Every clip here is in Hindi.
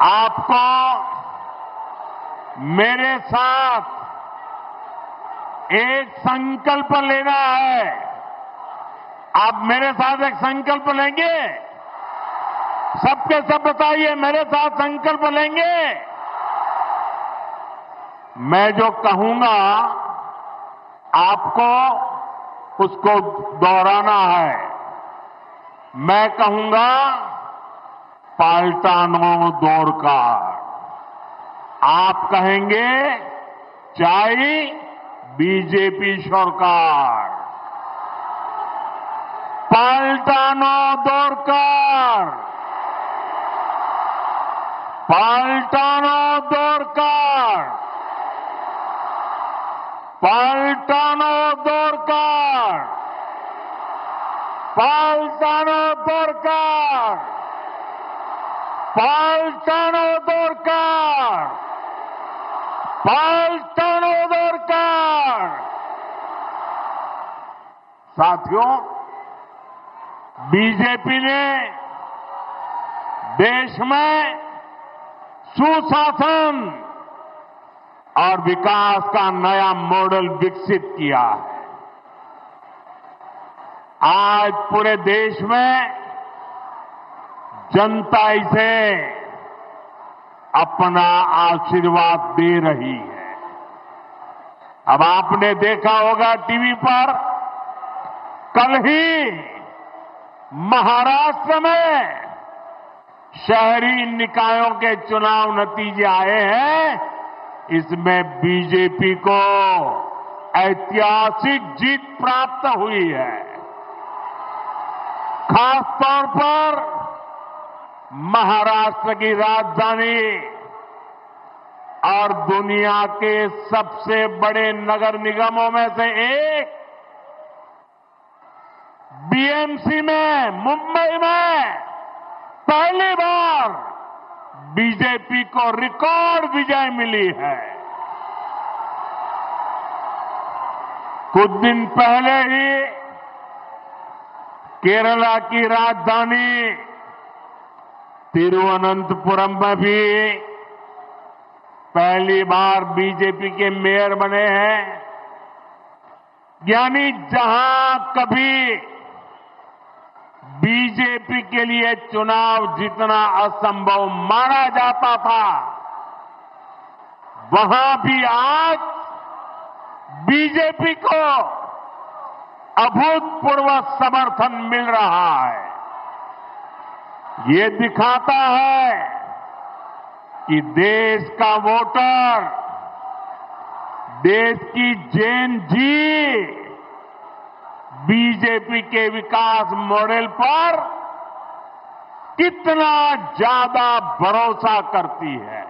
आपको मेरे साथ एक संकल्प लेना है। आप मेरे साथ एक संकल्प लेंगे? सबके सब बताइए, मेरे साथ संकल्प लेंगे? मैं जो कहूंगा आपको उसको दोहराना है। मैं कहूंगा पाल्टानो दौरकार, आप कहेंगे चाय बीजेपी सरकार। पाल्टानो दौरकार, पाल्टानो दौरकार, पाल्टानो दौरकार, पाल्टानो दौरकार, पाल्टानो दौरकार, पाल्टानो दौरकार। साथियों, बीजेपी ने देश में सुशासन और विकास का नया मॉडल विकसित किया है। आज पूरे देश में जनता इसे अपना आशीर्वाद दे रही है। अब आपने देखा होगा टीवी पर, कल ही महाराष्ट्र में शहरी निकायों के चुनाव नतीजे आए हैं। इसमें बीजेपी को ऐतिहासिक जीत प्राप्त हुई है। खासतौर पर महाराष्ट्र की राजधानी और दुनिया के सबसे बड़े नगर निगमों में से एक बीएमसी में, मुंबई में पहली बार बीजेपी को रिकॉर्ड विजय मिली है। कुछ दिन पहले ही केरला की राजधानी तिरुवनंतपुरम में भी पहली बार बीजेपी के मेयर बने हैं। यानी जहां कभी बीजेपी के लिए चुनाव जीतना असंभव माना जाता था, वहां भी आज बीजेपी को अभूतपूर्व समर्थन मिल रहा है। ये दिखाता है कि देश का वोटर, देश की जेन जी बीजेपी के विकास मॉडल पर कितना ज्यादा भरोसा करती है।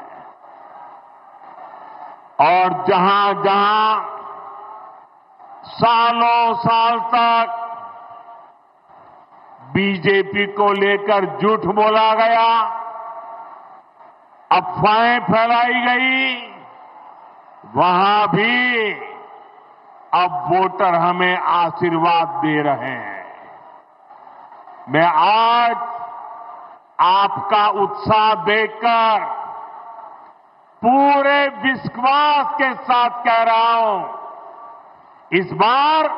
और जहां जहां सालों साल तक बीजेपी को लेकर झूठ बोला गया, अफवाहें फैलाई गई, वहां भी अब वोटर हमें आशीर्वाद दे रहे हैं। मैं आज आपका उत्साह देखकर पूरे विश्वास के साथ कह रहा हूं, इस बार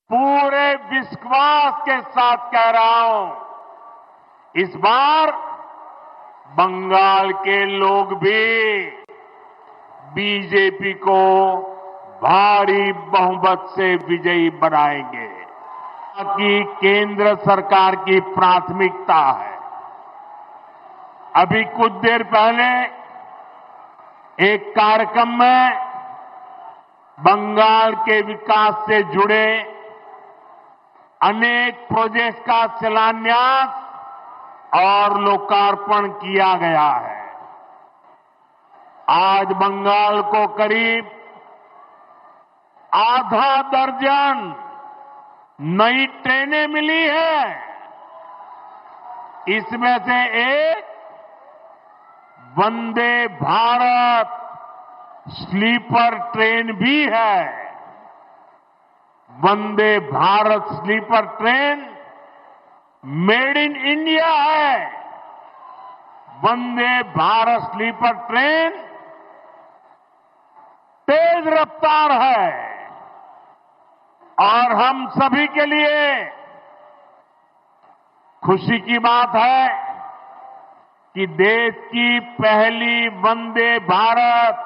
पूरे विश्वास के साथ कह रहा हूं, इस बार बंगाल के लोग भी बीजेपी को भारी बहुमत से विजयी बनाएंगे। कि केंद्र सरकार की प्राथमिकता है। अभी कुछ देर पहले एक कार्यक्रम में बंगाल के विकास से जुड़े अनेक प्रोजेक्ट का शिलान्यास और लोकार्पण किया गया है। आज बंगाल को करीब आधा दर्जन नई ट्रेनें मिली है। इसमें से एक वंदे भारत स्लीपर ट्रेन भी है। Vande Bharat sleeper train made in India है। वंदे भारत स्लीपर ट्रेन तेज रफ्तार है और हम सभी के लिए खुशी की बात है कि देश की पहली वंदे भारत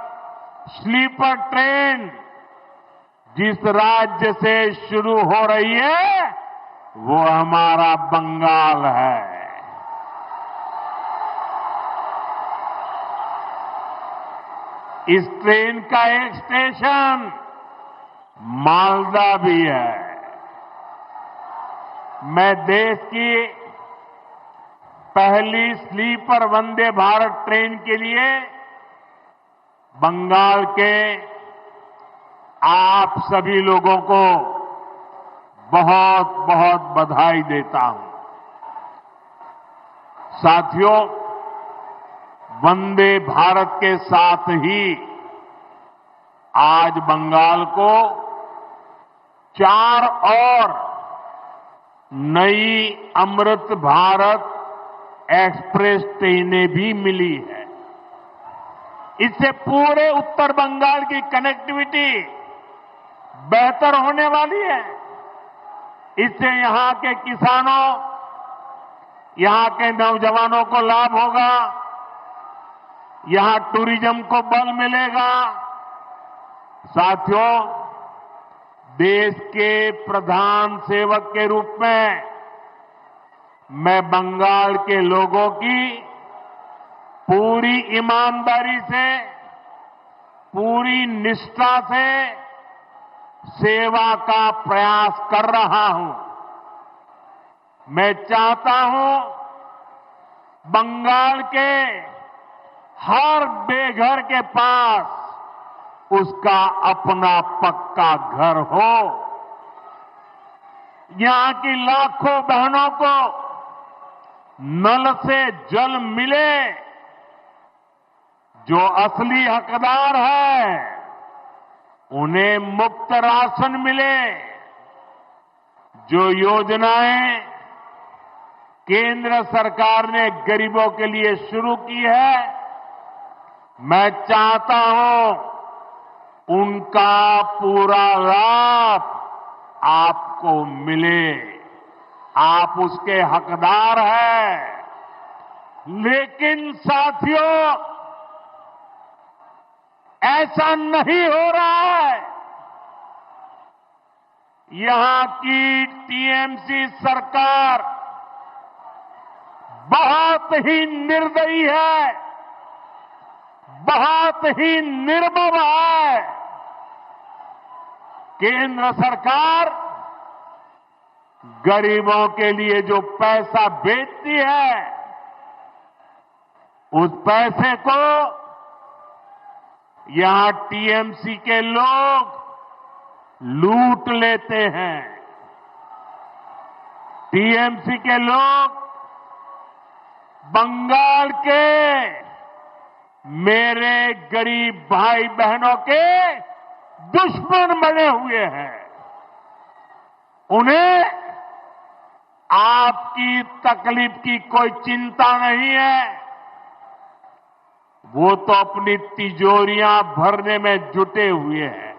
स्लीपर ट्रेन जिस राज्य से शुरू हो रही है वो हमारा बंगाल है। इस ट्रेन का एक स्टेशन मालदा भी है। मैं देश की पहली स्लीपर वंदे भारत ट्रेन के लिए बंगाल के आप सभी लोगों को बहुत बहुत बधाई देता हूं। साथियों, वंदे भारत के साथ ही आज बंगाल को 4 और नई अमृत भारत एक्सप्रेस ट्रेनें भी मिली है। इससे पूरे उत्तर बंगाल की कनेक्टिविटी बेहतर होने वाली है। इससे यहां के किसानों, यहां के नौजवानों को लाभ होगा, यहां टूरिज्म को बल मिलेगा। साथियों, देश के प्रधान सेवक के रूप में मैं बंगाल के लोगों की पूरी ईमानदारी से, पूरी निष्ठा से सेवा का प्रयास कर रहा हूं। मैं चाहता हूं बंगाल के हर बेघर के पास उसका अपना पक्का घर हो। यहां की लाखों बहनों को नल से जल मिले। जो असली हकदार है उन्हें मुफ्त राशन मिले। जो योजनाएं केंद्र सरकार ने गरीबों के लिए शुरू की है, मैं चाहता हूं उनका पूरा लाभ आपको मिले। आप उसके हकदार हैं। लेकिन साथियों, ऐसा नहीं हो रहा है। यहां की टीएमसी सरकार बहुत ही निर्दयी है, बहुत ही निर्मम है। केंद्र सरकार गरीबों के लिए जो पैसा भेजती है, उस पैसे को यहां टीएमसी के लोग लूट लेते हैं। टीएमसी के लोग बंगाल के मेरे गरीब भाई बहनों के दुश्मन बने हुए हैं। उन्हें आपकी तकलीफ की कोई चिंता नहीं है। वो तो अपनी तिजोरियां भरने में जुटे हुए हैं।